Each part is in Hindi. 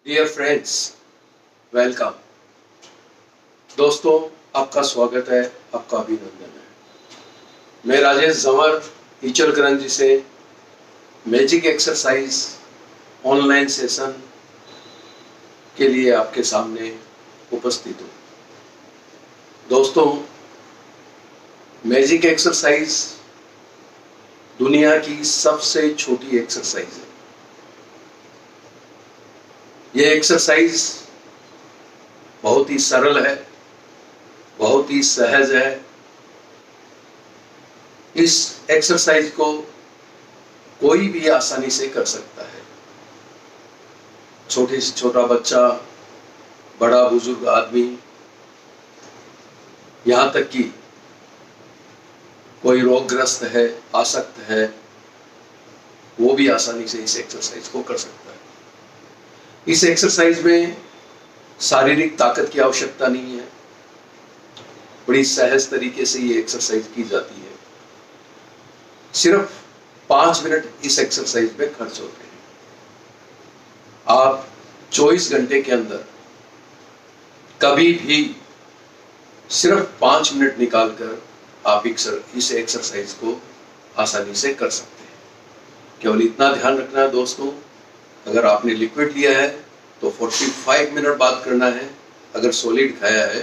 Dear friends, welcome. दोस्तों, आपका स्वागत है, आपका अभिनंदन है। मैं राजेश जंवर ईचलकरंजी से मैजिक एक्सरसाइज ऑनलाइन सेशन के लिए आपके सामने उपस्थित हूँ। दोस्तों, मैजिक एक्सरसाइज दुनिया की सबसे छोटी एक्सरसाइज है। ये एक्सरसाइज बहुत ही सरल है, बहुत ही सहज है। इस एक्सरसाइज को कोई भी आसानी से कर सकता है। छोटे से छोटा बच्चा, बड़ा बुजुर्ग आदमी, यहाँ तक कि कोई रोगग्रस्त है, आसक्त है, वो भी आसानी से इस एक्सरसाइज को कर सकता है। इस एक्सरसाइज में शारीरिक ताकत की आवश्यकता नहीं है। बड़ी सहज तरीके से ये एक्सरसाइज की जाती है। सिर्फ 5 मिनट इस एक्सरसाइज में खर्च होते हैं। आप 24 घंटे के अंदर कभी भी सिर्फ 5 मिनट निकालकर आप इस एक्सरसाइज को आसानी से कर सकते हैं। केवल इतना ध्यान रखना है दोस्तों, अगर आपने लिक्विड लिया है तो 45 मिनट बाद करना है, अगर सॉलिड खाया है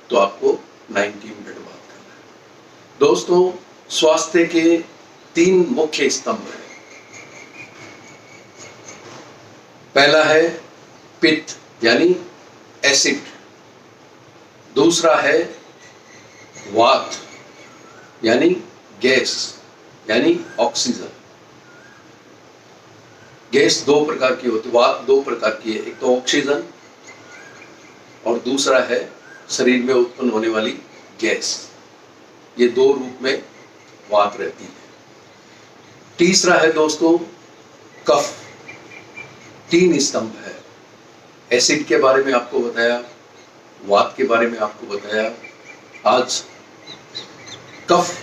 तो आपको 90 मिनट बाद करना है। दोस्तों, स्वास्थ्य के 3 मुख्य स्तंभ हैं। पहला है पित्त यानी एसिड, दूसरा है वात यानी गैस यानी ऑक्सीजन। गैस 2 प्रकार की होती है, वात 2 प्रकार की है, एक तो ऑक्सीजन और दूसरा है शरीर में उत्पन्न होने वाली गैस। ये 2 रूप में वात रहती है। तीसरा है दोस्तों कफ। 3 स्तंभ है। एसिड के बारे में आपको बताया, वात के बारे में आपको बताया। आज कफ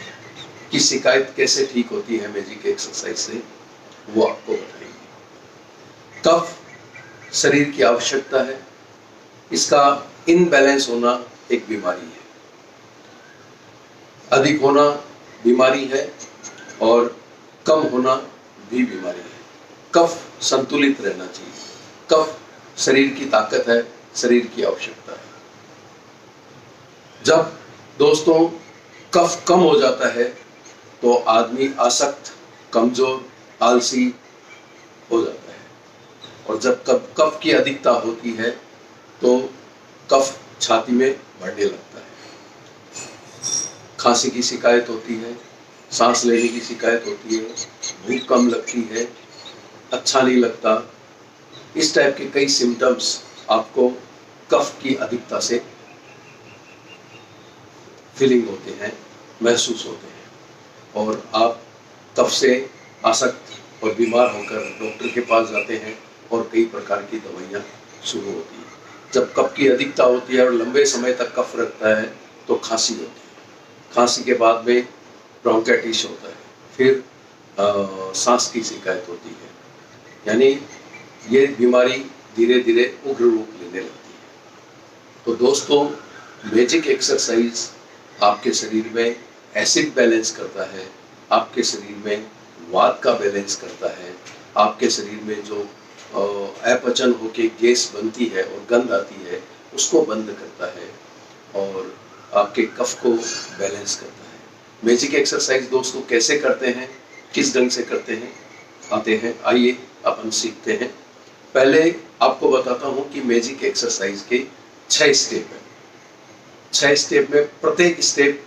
की शिकायत कैसे ठीक होती है मैजिक एक्सरसाइज से, वो आपको बताएंगे। कफ शरीर की आवश्यकता है। इसका इनबैलेंस होना एक बीमारी है। अधिक होना बीमारी है और कम होना भी बीमारी है। कफ संतुलित रहना चाहिए। कफ शरीर की ताकत है, शरीर की आवश्यकता है। जब दोस्तों कफ कम हो जाता है तो आदमी आसक्त, कमजोर, आलसी हो जाता है। और जब कफ की अधिकता होती है तो कफ छाती में बढ़ने लगता है, खांसी की शिकायत होती है, सांस लेने की शिकायत होती है, भूख कम लगती है, अच्छा नहीं लगता। इस टाइप के कई सिम्टम्स आपको कफ की अधिकता से फीलिंग होते हैं, महसूस होते हैं और आप कफ से आसक्त और बीमार होकर डॉक्टर के पास जाते हैं और कई प्रकार की दवाइयाँ शुरू होती हैं। जब कफ की अधिकता होती है और लंबे समय तक कफ रखता है तो खांसी होती है। खांसी के बाद में ब्रोंकाइटिस होता है, फिर सांस की शिकायत होती है। यानी ये बीमारी धीरे धीरे उग्र रूप लेने लगती है। तो दोस्तों, मैजिक एक्सरसाइज आपके शरीर में एसिड बैलेंस करता है, आपके शरीर में वात का बैलेंस करता है, आपके शरीर में जो अपचन होके गैस बनती है और गंध आती है उसको बंद करता है और आपके कफ को बैलेंस करता है। मैजिक एक्सरसाइज दोस्तों कैसे करते हैं, किस ढंग से करते हैं, आते हैं, आइए अपन सीखते हैं। पहले आपको बताता हूँ कि मैजिक एक्सरसाइज के 6 स्टेप हैं। 6 स्टेप में प्रत्येक स्टेप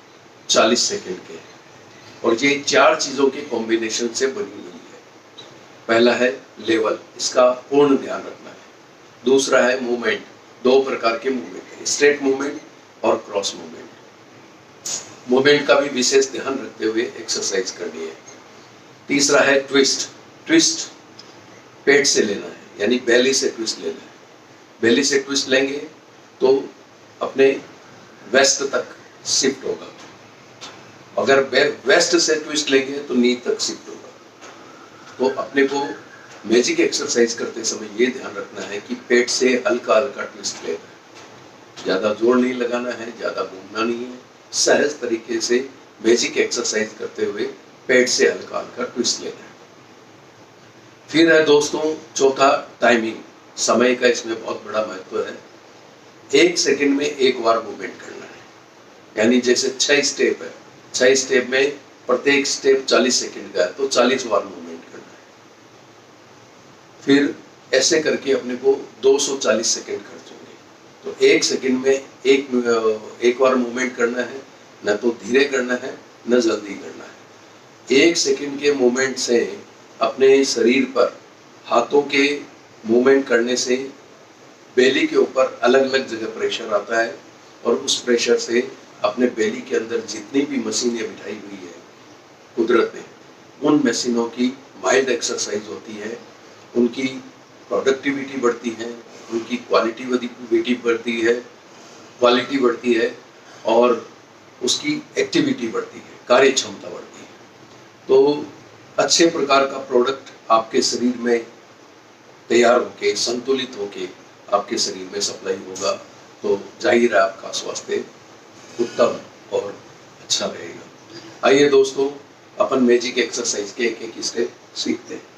40 सेकेंड के हैं और ये 4 चीज़ों के कॉम्बिनेशन से बनी हुई है। पहला है लेवल, इसका पूर्ण ध्यान रखना है। दूसरा है मूवमेंट, 2 प्रकार के मूवमेंट है, स्ट्रेट मूवमेंट और क्रॉस मूवमेंट। मूवमेंट का भी विशेष ध्यान रखते हुए एक्सरसाइज करनी है। तीसरा है ट्विस्ट। ट्विस्ट पेट से लेना है, यानी बेली से ट्विस्ट लेना है। बेली से ट्विस्ट लेंगे तो अपने वेस्ट तक शिफ्ट होगा, अगर वेस्ट से ट्विस्ट लेंगे तो नी तक शिफ्ट होगा। तो अपने को मैजिक एक्सरसाइज करते समय ये ध्यान रखना है कि पेट से हल्का हल्का ट्विस्ट लेना है, ज़्यादा जोर नहीं लगाना है, ज़्यादा घूमना नहीं है। सहज तरीके से मैजिक एक्सरसाइज करते हुए पेट से हल्का हल्का ट्विस्ट लेना है। फिर है दोस्तों चौथा टाइमिंग, समय का इसमें बहुत बड़ा महत्व है। 1 सेकंड में एक बार मूवमेंट करना है, यानी जैसे 6 स्टेप है, 6 स्टेप में प्रत्येक स्टेप 40 सेकंड का है, तो 40 बार मूवमेंट करना है। फिर ऐसे करके अपने को 240 सेकंड खर्च होंगे। तो 1 सेकंड में एक बार मूवमेंट करना है, न तो धीरे करना है न जल्दी करना है। 1 सेकंड के मूवमेंट से अपने शरीर पर हाथों के मूवमेंट करने से बेली के ऊपर अलग अलग जगह प्रेशर आता है, और उस प्रेशर से अपने बेली के अंदर जितनी भी मशीनें बिठाई हुई है कुदरत ने, उन मशीनों की माइल्ड एक्सरसाइज होती है, उनकी प्रोडक्टिविटी बढ़ती है, उनकी क्वालिटी बढ़ती है और उसकी एक्टिविटी बढ़ती है, कार्य क्षमता बढ़ती है। तो अच्छे प्रकार का प्रोडक्ट आपके शरीर में तैयार होके, संतुलित होके आपके शरीर में सप्लाई होगा, तो जाहिर है आपका स्वास्थ्य उत्तम और अच्छा रहेगा। आइए दोस्तों, अपन मैजिक एक्सरसाइज के एक एक स्टेप सीखते हैं।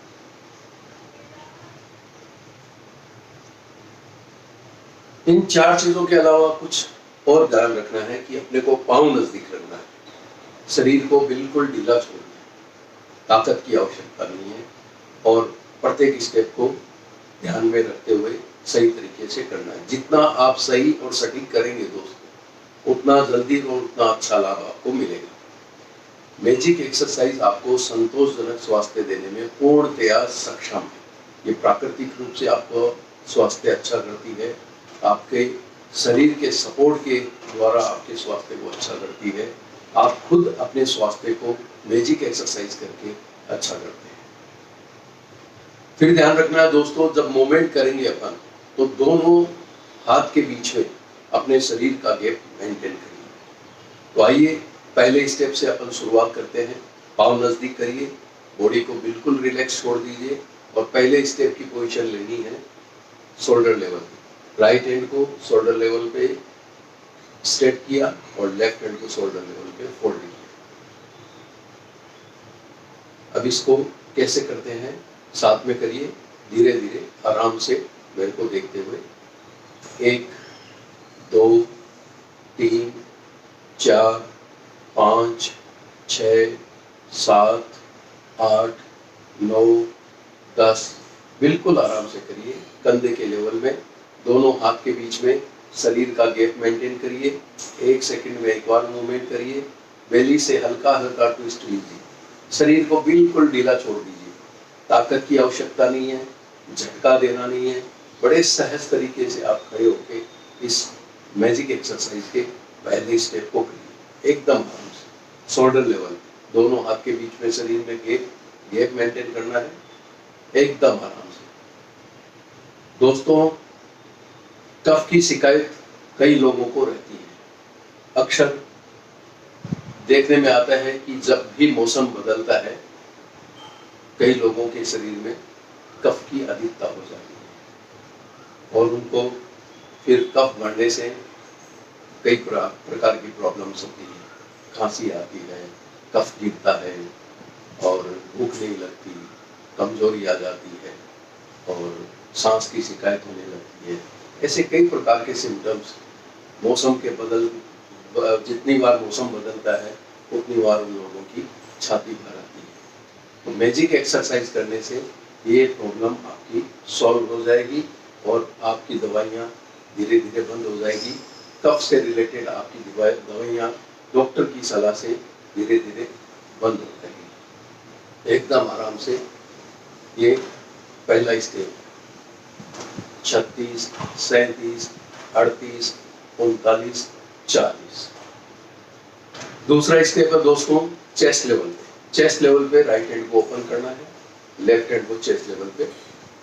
इन 4 चीजों के अलावा कुछ और ध्यान रखना है कि अपने को पांव नजदीक रखना है, शरीर को बिल्कुल ढीला छोड़ना है, ताकत की आवश्यकता नहीं है, और प्रत्येक स्टेप को ध्यान में रखते हुए सही तरीके से करना है। जितना आप सही और सटीक करेंगे दोस्तों, उतना जल्दी और उतना अच्छा लाभ आपको मिलेगा। मैजिक एक्सरसाइज आपको संतोषजनक स्वास्थ्य देने में पूर्णतया सक्षम है। ये प्राकृतिक रूप से आपको स्वास्थ्य अच्छा करती है, आपके शरीर के सपोर्ट के द्वारा आपके स्वास्थ्य को अच्छा करती है। आप खुद अपने स्वास्थ्य को मैजिक एक्सरसाइज करके अच्छा करते हैं। फिर ध्यान रखना है दोस्तों, जब मूवमेंट करेंगे अपन, तो दोनों हाथ के बीच में अपने शरीर का गैप मेंटेन करिए। तो आइए पहले स्टेप से अपन शुरुआत करते हैं। पाँव नजदीक करिए, बॉडी को बिल्कुल रिलैक्स छोड़ दीजिए, और पहले स्टेप की पोजीशन लेनी है शोल्डर लेवल पे। राइट हैंड को शोल्डर लेवल पे स्ट्रेट किया और लेफ्ट हैंड को शोल्डर लेवल पे फोल्ड किया। अब इसको कैसे करते हैं साथ में करिए, धीरे धीरे आराम से मेरे को देखते हुए। 1 2 3 4 5 6 7 8 9 10। बिल्कुल आराम से करिए, कंधे के लेवल में, दोनों हाथ के बीच में शरीर का गैप मेंटेन करिए। 1 सेकंड में एक बार मूवमेंट करिए। बेली से हल्का हल्का ट्विस्ट लीजिए, शरीर को बिल्कुल ढीला छोड़ दीजिए। ताकत की आवश्यकता नहीं है, झटका देना नहीं है, बड़े सहज तरीके से आप खड़े होकर इस मैजिक एक्सरसाइज के पहले स्टेप को करिए एकदम आराम से। शोल्डर लेवल, दोनों हाथ के बीच में शरीर में गैप मेंटेन करना है एकदम आराम से। दोस्तों, कफ की शिकायत कई लोगों को रहती है। अक्सर देखने में आता है कि जब भी मौसम बदलता है, कई लोगों के शरीर में कफ की अधिकता हो जाती है, और उनको फिर कफ बढ़ने से कई प्रकार की प्रॉब्लम्स होती है। खांसी आती है, कफ गिरता है, और भूख नहीं लगती, कमजोरी आ जाती है, और सांस की शिकायत होने लगती है। ऐसे कई प्रकार के सिम्टम्स मौसम के जितनी बार मौसम बदलता है, उतनी बार उन लोगों की छाती भर आती है। तो मैजिक एक्सरसाइज करने से ये प्रॉब्लम आपकी सॉल्व हो जाएगी, और आपकी दवाइयाँ धीरे धीरे बंद हो जाएगी। कफ से रिलेटेड आपकी दवाइयाँ डॉक्टर की सलाह से धीरे धीरे बंद हो जाएगी एकदम आराम से। ये पहला स्टेप 36 37 38 39 40। दूसरा स्टेप है दोस्तों चेस्ट लेवल पे। चेस्ट लेवल पे राइट हैंड को ओपन करना है, लेफ्ट हैंड को चेस्ट लेवल पे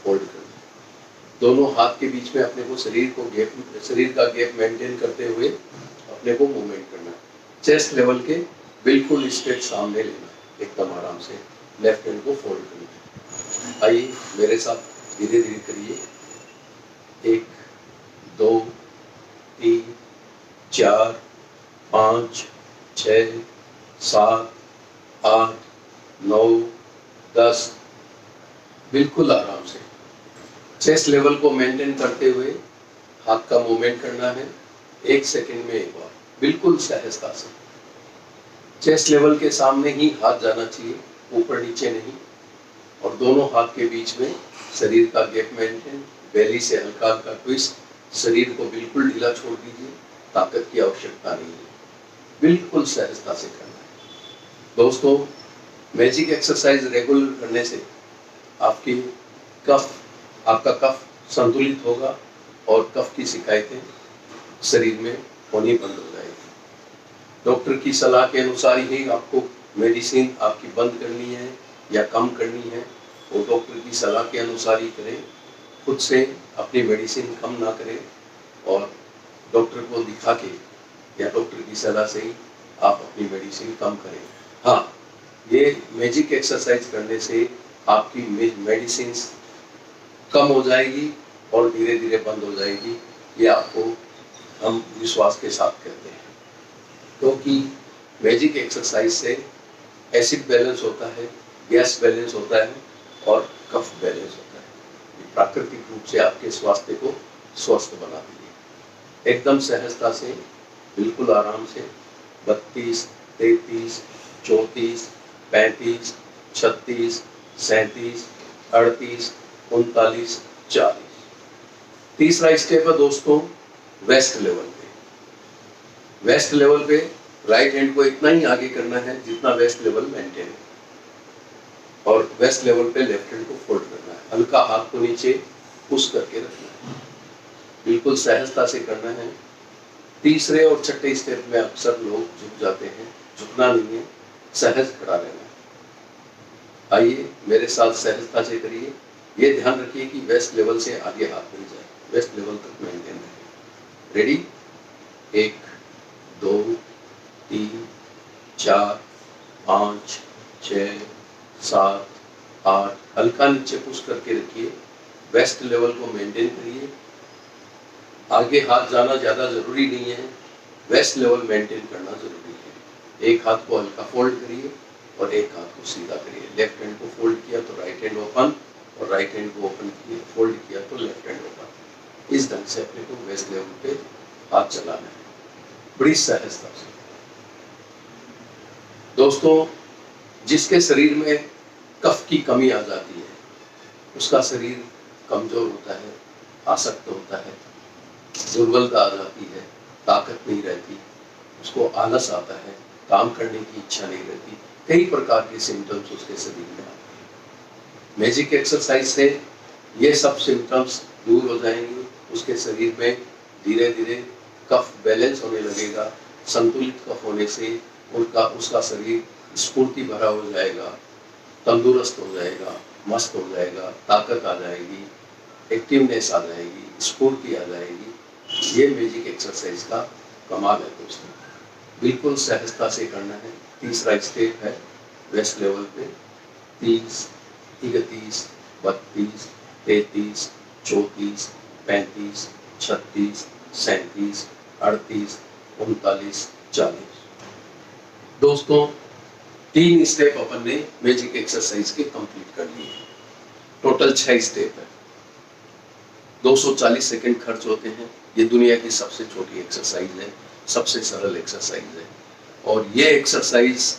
फोल्ड करना है। दोनों हाथ के बीच में अपने को शरीर का गैप मेंटेन करते हुए अपने को मूवमेंट करना है। चेस्ट लेवल के बिल्कुल स्ट्रेट सामने लेना है एकदम आराम से। लेफ्ट हैंड को फोल्ड करना है। आइए मेरे साथ धीरे धीरे करिए। 1 2 3 4 5 6 7 8 9 10। बिल्कुल आराम से चेस्ट लेवल को मेंटेन करते हुए हाथ का मूवमेंट करना है। 1 सेकंड में एक बार, बिल्कुल सहजता से। चेस्ट लेवल के सामने ही हाथ जाना चाहिए, ऊपर नीचे नहीं। और दोनों हाथ के बीच में शरीर का गैप मेंटेन, बेली से हल्का हल्का ट्विस्ट। शरीर को बिल्कुल ढीला छोड़ दीजिए, ताकत की आवश्यकता नहीं है, बिल्कुल सहजता से करना है। दोस्तों, मैजिक एक्सरसाइज रेगुलर करने से आपका कफ संतुलित होगा और कफ की शिकायतें शरीर में होनी बंद हो जाएगी। डॉक्टर की सलाह के अनुसार ही आपको मेडिसिन आपकी बंद करनी है या कम करनी है, वो डॉक्टर की सलाह के अनुसार ही करें। खुद से अपनी मेडिसिन कम ना करें और डॉक्टर को दिखा के या डॉक्टर की सलाह से ही आप अपनी मेडिसिन कम करें। हाँ, ये मैजिक एक्सरसाइज करने से आपकी मेडिसिन कम हो जाएगी और धीरे धीरे बंद हो जाएगी, ये आपको हम विश्वास के साथ कहते हैं। क्योंकि मैजिक एक्सरसाइज से एसिड बैलेंस होता है, गैस बैलेंस होता है और कफ बैलेंस होता है। ये प्राकृतिक रूप से आपके स्वास्थ्य को स्वस्थ बनाती है। एकदम सहजता से, बिल्कुल आराम से 32 33 34 35 36 37 38 39 40। तीसरा स्टेप है दोस्तों वेस्ट लेवल पे। वेस्ट लेवल पे राइट हैंड को इतना ही आगे करना है जितना वेस्ट लेवल मेंटेन है, और वेस्ट लेवल पे लेफ्ट हैंड को फोल्ड करना है। हल्का हाथ को नीचे पुश करके रखना है, बिल्कुल सहजता से करना है। तीसरे और छठे स्टेप में अक्सर लोग झुक जाते हैं, झुकना नहीं है, सहज खड़ा रहना है। आइए मेरे साथ सहजता से करिए। ये ध्यान रखिए कि वेस्ट लेवल से आगे हाथ नहीं जाए, वेस्ट लेवल तक मेंटेन रहे। रेडी? 1 2 3 4 5 6 7 8। हल्का नीचे पुश करके रखिए, वेस्ट लेवल को मेंटेन करिए। आगे हाथ जाना ज़्यादा ज़रूरी नहीं है, वेस्ट लेवल मेंटेन करना ज़रूरी है। एक हाथ को हल्का फोल्ड करिए और एक हाथ को सीधा करिए। लेफ्ट हैंड को फोल्ड किया तो राइट हैंड ओपन, और राइट हैंड को ओपन किए फोल्ड किया तो लेफ्ट हैंड ओपन। इस ढंग से अपने को वेस्ट लेवल पे हाथ चलाना है, बड़ी सहजता से। दोस्तों, जिसके शरीर में कफ की कमी आ जाती है, उसका शरीर कमजोर होता है, आसक्त होता है, दुर्बलता आ जाती है, ताकत नहीं रहती, उसको आलस आता है, काम करने की इच्छा नहीं रहती, कई प्रकार के सिम्टम्स उसके शरीर में आते हैं। मैजिक एक्सरसाइज से ये सब सिम्टम्स दूर हो जाएंगे। उसके शरीर में धीरे धीरे कफ बैलेंस होने लगेगा। संतुलित कफ होने से उसका शरीर स्फूर्ति भरा हो जाएगा, तंदुरुस्त हो जाएगा, मस्त हो जाएगा, ताकत आ जाएगी, एक्टिवनेस आ जाएगी, स्फूर्ति आ जाएगी। ये मैजिक एक्सरसाइज का कमाल है दोस्तों, बिल्कुल सहजता से करना है। तीसरा स्टेप है वेस्ट लेवल पे 30 31 32 33 34 35 36 37 38 39 40। दोस्तों, 3 स्टेप अपन ने मैजिक एक्सरसाइज के कंप्लीट कर लिए। टोटल 6 स्टेप है, 240 सेकंड खर्च होते हैं। ये दुनिया की सबसे छोटी एक्सरसाइज है, सबसे सरल एक्सरसाइज है, और ये एक्सरसाइज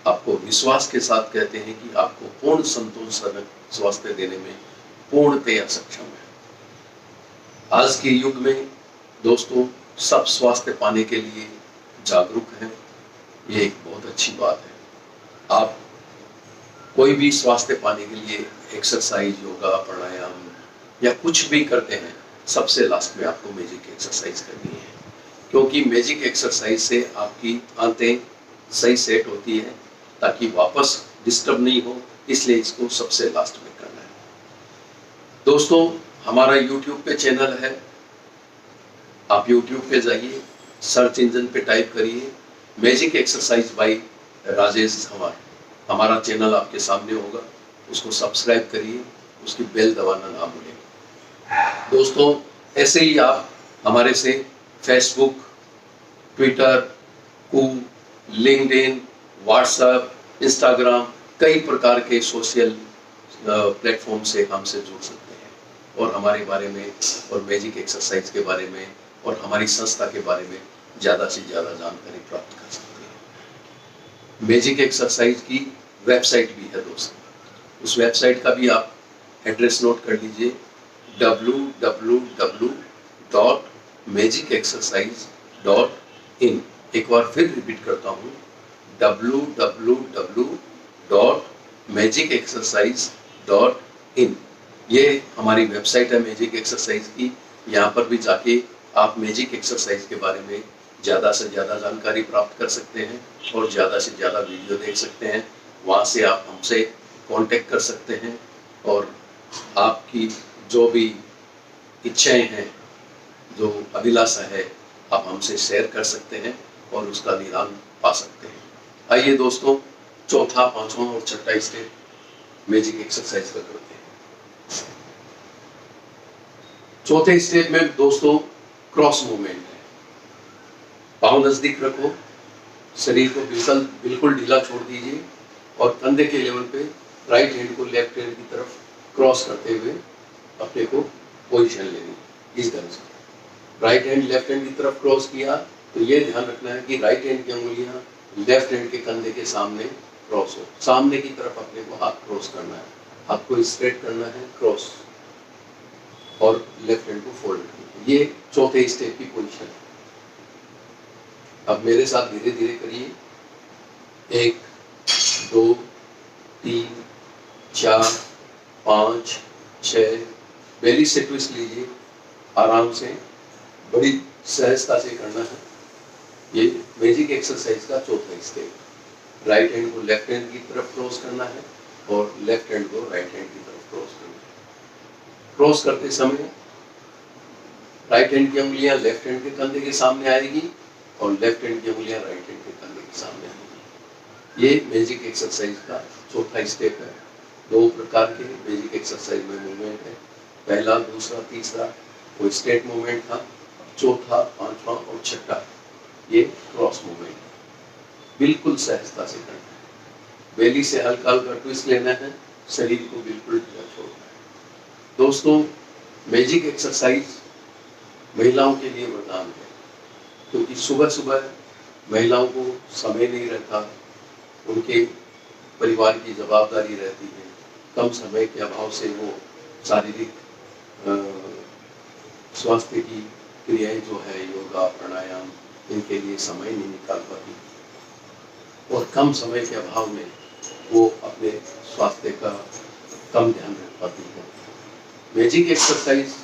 आपको विश्वास के साथ कहते हैं कि आपको पूर्ण संतोषजनक स्वास्थ्य देने में पूर्णतया सक्षम है। आज के युग में दोस्तों सब स्वास्थ्य पाने के लिए जागरूक हैं, ये एक बहुत अच्छी बात है। आप कोई भी स्वास्थ्य पाने के लिए एक्सरसाइज, योगा, प्राणायाम या कुछ भी करते हैं, सबसे लास्ट में आपको मैजिक एक्सरसाइज करनी है, क्योंकि मैजिक एक्सरसाइज से आपकी आंतें सही सेट होती है ताकि वापस डिस्टर्ब नहीं हो, इसलिए इसको सबसे लास्ट में करना है। दोस्तों, हमारा YouTube पे चैनल है, आप YouTube पे जाइए, सर्च इंजन पे टाइप करिए मैजिक एक्सरसाइज बाय राजेश धंवर, हमारा चैनल आपके सामने होगा। उसको सब्सक्राइब करिए, उसकी बेल दबाना ना भूलें। दोस्तों, ऐसे ही आप हमारे से फेसबुक, ट्विटर, कू, लिंक्डइन, व्हाट्सएप, इंस्टाग्राम, कई प्रकार के सोशल प्लेटफॉर्म से हमसे जुड़ सकते हैं और हमारे बारे में और मैजिक एक्सरसाइज के बारे में और हमारी संस्था के बारे में ज़्यादा से ज़्यादा जानकारी प्राप्त कर सकते हैं। मैजिक एक्सरसाइज की वेबसाइट भी है दोस्तों, उस वेबसाइट का भी आप एड्रेस नोट कर लीजिए, www.magicexercise.in। एक बार फिर रिपीट करता हूँ, www.magicexercise.in। ये हमारी वेबसाइट है मैजिक एक्सरसाइज की। यहाँ पर भी जाके आप मैजिक एक्सरसाइज के बारे में ज़्यादा से ज़्यादा जानकारी प्राप्त कर सकते हैं और ज़्यादा से ज़्यादा वीडियो देख सकते हैं। वहाँ से आप हमसे कांटेक्ट कर सकते हैं और आपकी जो भी इच्छाएं हैं, जो अभिलाषा है, आप हमसे शेयर कर सकते हैं और उसका निदान पा सकते हैं। आइए दोस्तों, चौथा, पांचवा और छठा स्टेप मैजिक एक्सरसाइज का करते हैं। चौथे स्टेप में दोस्तों क्रॉस मूवमेंट है। पाँव नजदीक रखो, शरीर को बिल्कुल ढीला छोड़ दीजिए और कंधे के लेवल पे राइट हैंड को लेफ्ट हैंड की तरफ क्रॉस करते हुए अपने को पोजीशन लेनी इस ढंग से। राइट हैंड लेफ्ट हैंड की तरफ क्रॉस किया तो ये ध्यान रखना है कि राइट हैंड की अंगुलियां लेफ्ट हैंड के कंधे के सामने क्रॉस हो। सामने की तरफ अपने को हाथ क्रॉस करना है, हाथ को स्ट्रेट करना है, क्रॉस, और लेफ्ट हैंड को फोल्ड करना है। ये चौथे स्टेप की पोजीशन है। अब मेरे साथ धीरे धीरे करिए। 1, 2, 3, 4, 5, 6। बेली से ट्विस्ट लीजिए, आराम से, बड़ी सहजता से करना है। ये मैजिक एक्सरसाइज का चौथा स्टेप। राइट हैंड को लेफ्ट हैंड की तरफ क्रॉस करना है और लेफ्ट हैंड को राइट हैंड की तरफ क्रॉस करना है। क्रॉस करते समय राइट हैंड की उंगलियां लेफ्ट हैंड के कंधे के सामने आएगी और लेफ्ट हैंड की उंगलियां राइट हैंड के कंधे के सामने आएगी। ये मैजिक एक्सरसाइज का चौथा स्टेप है। 2 प्रकार के मैजिक एक्सरसाइज में मूवमेंट है। पहला, दूसरा, तीसरा वो स्ट्रेट मूवमेंट था। चौथा, पांचवा और छठा ये क्रॉस मूवमेंट है। बिल्कुल सहजता से करना है। बेली से हल्का हल्का ट्विस्ट लेना है, शरीर को बिल्कुल ढीला छोड़ना है। दोस्तों, मैजिक एक्सरसाइज महिलाओं के लिए वरदान है, क्योंकि सुबह सुबह महिलाओं को समय नहीं रहता, उनके परिवार की जवाबदारी रहती है, कम समय के अभाव से वो शारीरिक स्वास्थ्य की क्रियाएं जो है, योगा, प्राणायाम, इनके लिए समय नहीं निकाल पाती और कम समय के अभाव में वो अपने स्वास्थ्य का कम ध्यान रख पाती है। मैजिक एक्सरसाइज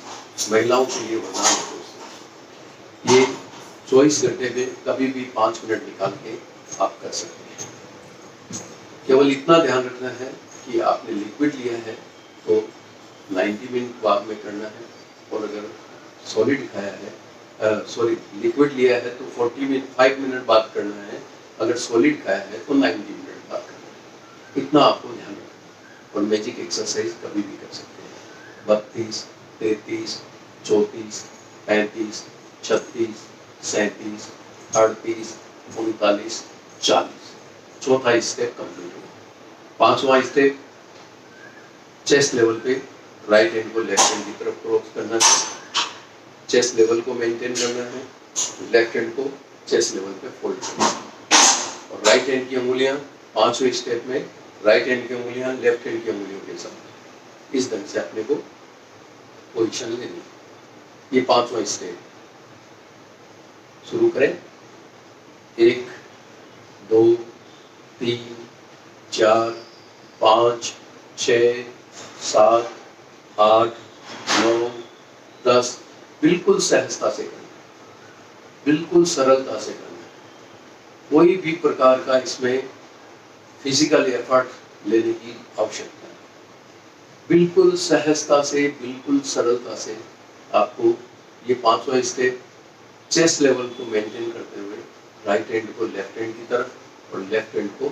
महिलाओं के लिए वरदान है दोस्तों। ये 24 घंटे में कभी भी 5 मिनट निकाल के आप कर सकते हैं। केवल इतना ध्यान रखना है कि आपने लिक्विड लिया है तो 90 मिनट बाद में करना है, और अगर सॉलिड खाया है, लिक्विड लिया है तो 5 मिनट बाद करना है, अगर सॉलिड खाया है तो 90 मिनट बाद करना है। इतना आपको ध्यान रखना है। और मैजिक एक्सरसाइज कभी भी कर सकते हैं। 32, 33, 34, 35, 36, 37, 38, 39, 40। चौथा स्टेप कंप्लीट हुआ। पांचवा स्टेप, चेस्ट लेवल पे राइट हैंड को लेफ्ट हैंड की तरफ क्रॉस करना है, चेस्ट लेवल को मेंटेन करना है, लेफ्ट हैंड को चेस्ट लेवल पे फोल्ड करना है, और राइट हैंड की उंगलियां पांचवें स्टेप में राइट हैंड की उंगलियां लेफ्ट हैंड की उंगलियों के साथ इस ढंग से अपने को पोजीशन लेनी। ये पांचवा स्टेप। शुरू करें। 1, 2, 3, 4, 5, 6, 7, 8, 9, 10। बिल्कुल सहजता से करना है, बिल्कुल सरलता से करना है। कोई भी प्रकार का इसमें फिजिकल एफर्ट लेने की आवश्यकता है। बिल्कुल सहजता से, बिल्कुल सरलता से आपको ये पांचवा स्टेप चेस्ट लेवल को मेंटेन करते हुए राइट हैंड को लेफ्ट हैंड की तरफ और लेफ्ट हैंड को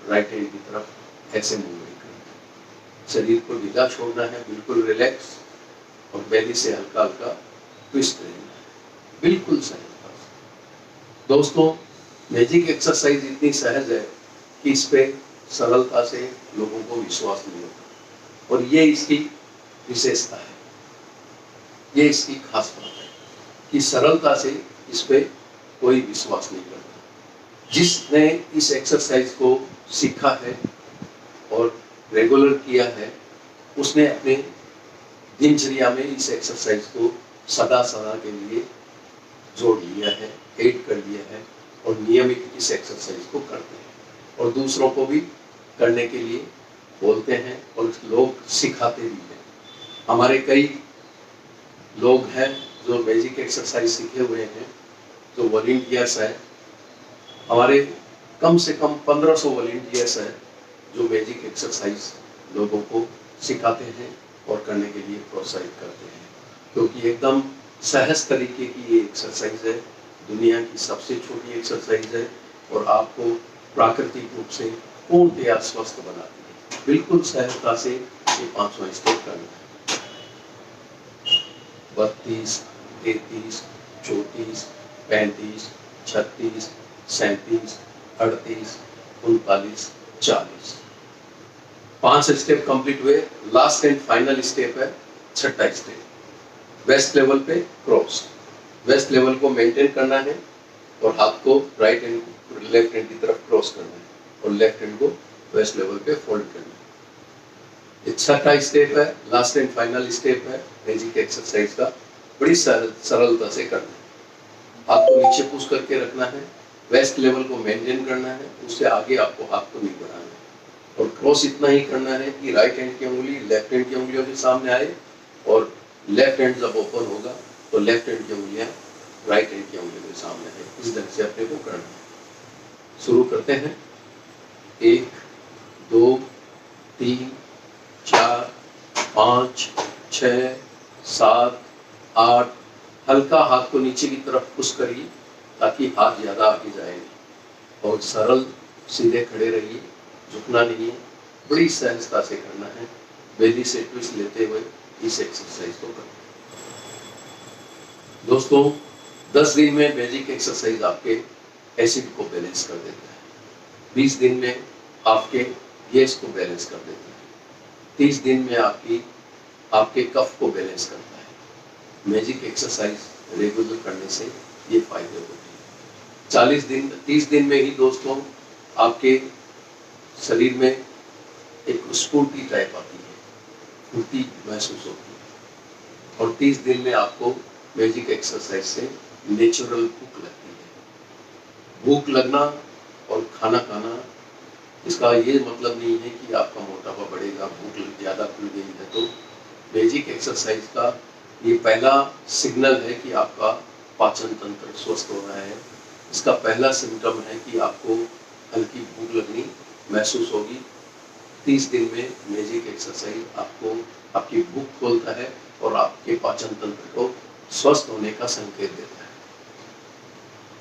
राइट हैंड की तरफ ऐसे मूवमेंट करना है। शरीर को ढीला छोड़ना है, बिल्कुल रिलैक्स, और बेली से हल्का हल्का ट्विस्ट रहना है, बिल्कुल सहजता से। दोस्तों, मैजिक एक्सरसाइज इतनी सहज है कि इस पे सरलता से लोगों को विश्वास नहीं होता, और ये इसकी विशेषता है, ये इसकी खास बात है कि सरलता से इस पे कोई विश्वास नहीं करता। जिसने इस एक्सरसाइज को सीखा है और रेगुलर किया है, उसने अपने दिनचर्या में इस एक्सरसाइज को सदा सदा के लिए जोड़ लिया है, ऐड कर लिया है, और नियमित इस एक्सरसाइज को करते हैं और दूसरों को भी करने के लिए बोलते हैं और लोग सिखाते भी हैं। हमारे कई लोग हैं जो मैजिक एक्सरसाइज सीखे हुए हैं, जो वॉलंटियर्स हैं, हमारे कम से कम 1500 वॉलंटियर्स हैं जो मैजिक एक्सरसाइज लोगों को सिखाते हैं और करने के लिए प्रोत्साहित करते हैं, क्योंकि एकदम सहज तरीके की ये एक्सरसाइज है, दुनिया की सबसे छोटी एक्सरसाइज है और आपको प्राकृतिक रूप से पूर्णतया स्वस्थ बनाती है। बिल्कुल सहजता से ये 500 स्टेप करना है। 32, 33, 34, 35, 36, 37, 38, 39, 40। 5 स्टेप कंप्लीट हुए। लास्ट एंड फाइनल स्टेप है छठा स्टेप, वेस्ट लेवल पे क्रॉस। वेस्ट लेवल को मेंटेन करना है और हाथ को राइट एंड लेफ्ट हैंड की तरफ क्रॉस करना है और लेफ्ट हैंड को वेस्ट लेवल पे फोल्ड करना है। ये छठा स्टेप है, लास्ट एंड फाइनल स्टेप है मैजिक एक्सरसाइज का। बड़ी सरलता से करना है। हाथ को नीचे पुश करके रखना है, वेस्ट लेवल को मेंटेन करना है, उससे आगे आपको हाथ को नहीं बढ़ाना है और क्रॉस इतना ही करना है कि राइट हैंड की उंगली लेफ्ट हैंड की उंगलियों के सामने आए और लेफ्ट हैंड जब ओपन होगा तो लेफ्ट हैंड की उंगलियां राइट हैंड की उंगलियों के सामने है। इस ढंग से अपने को करना है। शुरू करते हैं। 1, 2, 3, 4, 5, 6, 7, 8। हल्का हाथ को नीचे की तरफ पुश करिए ताकि हाथ ज्यादा आगे जाए और सरल सीधे खड़े रहिए, झुकना नहीं है। बड़ी सहजता से करना है। बेली से ट्विस्ट लेते हुए इस एक्सरसाइज को करना है। दोस्तों, 10 दिन में मैजिक एक्सरसाइज आपके एसिड को बैलेंस कर देता है। 20 दिन में आपके गैस को बैलेंस कर देता है। 30 दिन में आपके कफ को बैलेंस करता है। मैजिक एक्सरसाइज रेगुलर करने से ये फायदे होते हैं। 30 दिन में ही दोस्तों आपके शरीर में एक स्फूर्ति टाइप आती है, फुर्ती महसूस होती है और 30 दिन में आपको मैजिक एक्सरसाइज से नेचुरल भूख लगती है। भूख लगना और खाना खाना, इसका ये मतलब नहीं है कि आपका मोटापा बढ़ेगा। भूख ज़्यादा खुल गई है तो मैजिक एक्सरसाइज का ये पहला सिग्नल है कि आपका पाचन तंत्र स्वस्थ हो रहा है। इसका पहला सिम्टम है कि आपको हल्की भूख लगनी महसूस होगी। 30 दिन में मैजिक एक्सरसाइज आपको आपकी भूख खोलता है और आपके पाचन तंत्र को स्वस्थ होने का संकेत देता है।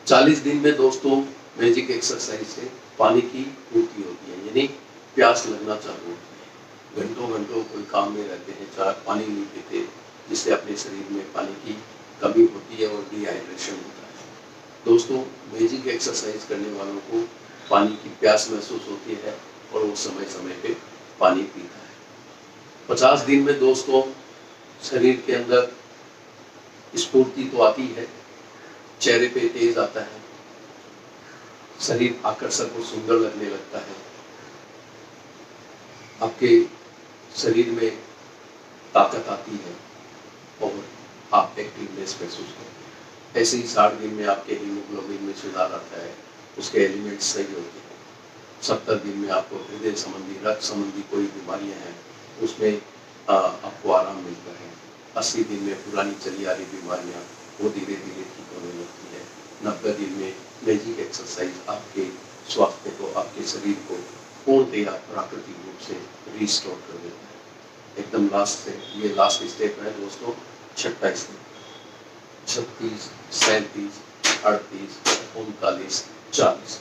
40 दिन में दोस्तों मैजिक एक्सरसाइज से पानी की पूर्ति होती है, यानी प्यास लगना चालू होती है। घंटों घंटों कोई काम में रहते हैं, चाहे पानी नहीं पीते, जिससे अपने शरीर में पानी की कमी होती है और डिहाइड्रेशन होता है। दोस्तों, मैजिक एक्सरसाइज करने वालों को पानी की प्यास महसूस होती है और वो समय समय पे पानी पीता है। 50 दिन में दोस्तों शरीर के अंदर स्फूर्ति तो आती है, चेहरे पे तेज आता है, शरीर आकर्षक और सुंदर लगने लगता है, आपके शरीर में ताकत आती है और आप एक्टिवनेस महसूस करते हैं। ऐसे ही 60 दिन में आपके हीमोग्लोबिन में सुधार आता है, उसके एलिमेंट्स सही होते हैं। 70 दिन में आपको हृदय संबंधी, रक्त संबंधी कोई बीमारियां हैं उसमें आपको आराम मिलता है। 80 दिन में पुरानी चली आ रही बीमारियां वो धीरे धीरे ठीक होने लगती है। 90 दिन में मैजिक एक्सरसाइज आपके स्वास्थ्य को, आपके शरीर को पूर्णतया प्राकृतिक रूप से रिस्टोर कर देता है। एकदम लास्ट से ये लास्ट स्टेप है दोस्तों, छठा स्टेप। 36, 37, 38, 39, 40।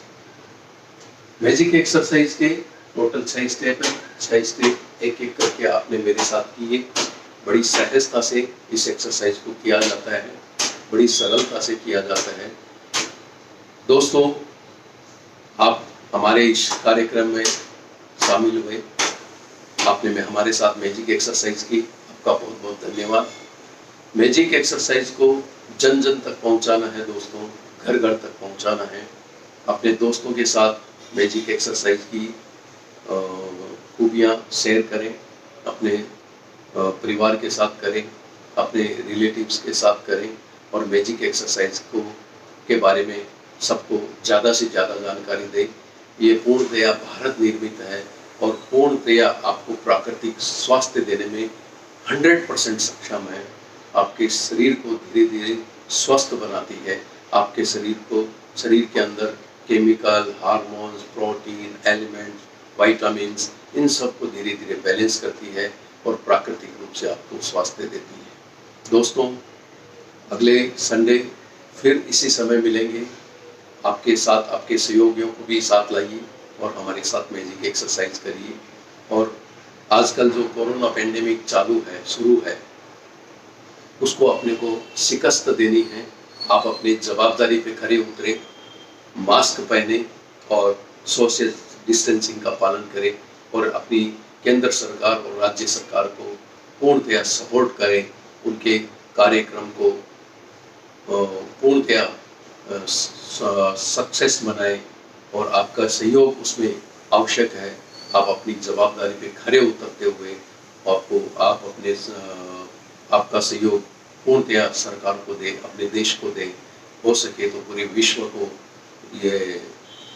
मैजिक एक्सरसाइज के टोटल 6 स्टेप है। 6 स्टेप एक एक करके आपने मेरे साथ किए। बड़ी सहजता से इस एक्सरसाइज को किया जाता है, बड़ी सरलता से किया जाता है। दोस्तों, आप हमारे इस कार्यक्रम में शामिल हुए, आपने में हमारे साथ मैजिक एक्सरसाइज की, आपका बहुत बहुत धन्यवाद। मैजिक एक्सरसाइज को जन जन तक पहुंचाना है दोस्तों, घर घर तक पहुंचाना है। अपने दोस्तों के साथ मैजिक एक्सरसाइज की खूबियाँ शेयर करें, अपने परिवार के साथ करें, अपने रिलेटिव्स के साथ करें और मैजिक एक्सरसाइज को के बारे में सबको ज़्यादा से ज़्यादा जानकारी दें। ये पूर्णतया भारत निर्मित है और पूर्णतया आपको प्राकृतिक स्वास्थ्य देने में 100% सक्षम है। आपके शरीर को धीरे धीरे स्वस्थ बनाती है, आपके शरीर के अंदर chemical, hormones, protein, elements, vitamins, इन सब को धीरे धीरे बैलेंस करती है और प्राकृतिक रूप से आपको स्वास्थ्य देती है। दोस्तों, अगले संडे फिर इसी समय मिलेंगे। आपके साथ आपके सहयोगियों को भी साथ लाइए और हमारे साथ मैजिक एक्सरसाइज करिए। और आजकल जो कोरोना पेंडेमिक शुरू है, उसको अपने को शिकस्त देनी है। आप अपनी जवाबदारी पे खरे उतरे, मास्क पहने और सोशल डिस्टेंसिंग का पालन करें और अपनी केंद्र सरकार और राज्य सरकार को पूर्णतया सपोर्ट करें, उनके कार्यक्रम को पूर्णतया सक्सेस बनाएं और आपका सहयोग उसमें आवश्यक है। आप अपनी जवाबदारी पे खरे उतरते हुए आपका सहयोग पूर्णतया सरकार को दे, अपने देश को दे, हो सके तो पूरे विश्व को ये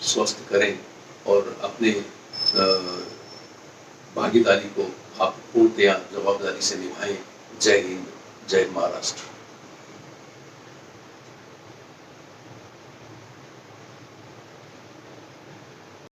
स्वस्थ करें और अपने भागीदारी को आप पूर्णतया जवाबदारी से निभाएं। जय हिंद, जय महाराष्ट्र।